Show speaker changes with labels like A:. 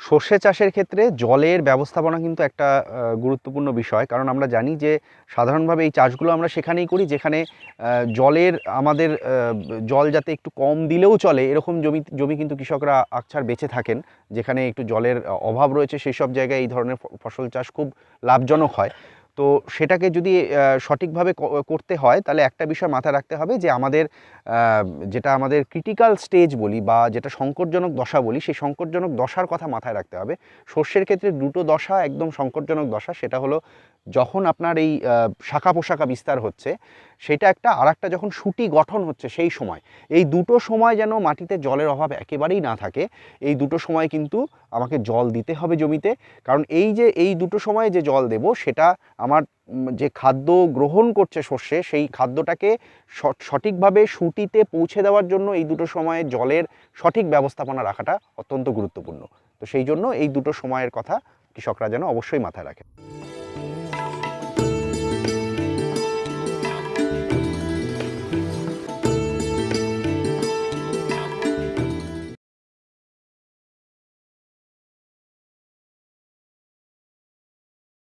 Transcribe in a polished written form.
A: সর্ষে চাষের ক্ষেত্রে জলের ব্যবস্থাপনা কিন্তু একটা গুরুত্বপূর্ণ বিষয়। কারণ আমরা জানি যে সাধারণভাবে এই চাষগুলো আমরা সেখানেই করি যেখানে জলের আমাদের জল যাতে একটু কম দিলেও চলে এরকম জমি কিন্তু কৃষকরা আকছার বেছে থাকেন। যেখানে একটু জলের অভাব রয়েছে সেই সব জায়গায় এই ধরনের ফসল চাষ খুব লাভজনক হয়। তো সেটাকে যদি সঠিকভাবে করতে হয় তাহলে একটা বিষয় মাথায় রাখতে হবে যে আমাদের যেটা আমাদের ক্রিটিক্যাল স্টেজ বলি বা যেটা সংকটজনক দশা বলি, সেই সংকটজনক দশার কথা মাথায় রাখতে হবে। সর্ষের ক্ষেত্রে দুটো দশা একদম সংকটজনক দশা। সেটা হলো যখন আপনার এই শাখা পোশাখা বিস্তার হচ্ছে সেটা একটা, আর একটা যখন শুটি গঠন হচ্ছে সেই সময়। এই দুটো সময় যেন মাটিতে জলের অভাব একেবারেই না থাকে। এই দুটো সময় কিন্তু আমাকে জল দিতে হবে জমিতে। কারণ এই যে এই দুটো সময়ে যে জল দেব সেটা আমার যে খাদ্য গ্রহণ করছে শস্যে সেই খাদ্যটাকে সঠিকভাবে শুটিতে পৌঁছে দেওয়ার জন্য এই দুটো সময়ে জলের সঠিক ব্যবস্থাপনা রাখাটা অত্যন্ত গুরুত্বপূর্ণ। তো সেই জন্য এই দুটো সময়ের কথা কৃষকরা যেন অবশ্যই মাথায় রাখে।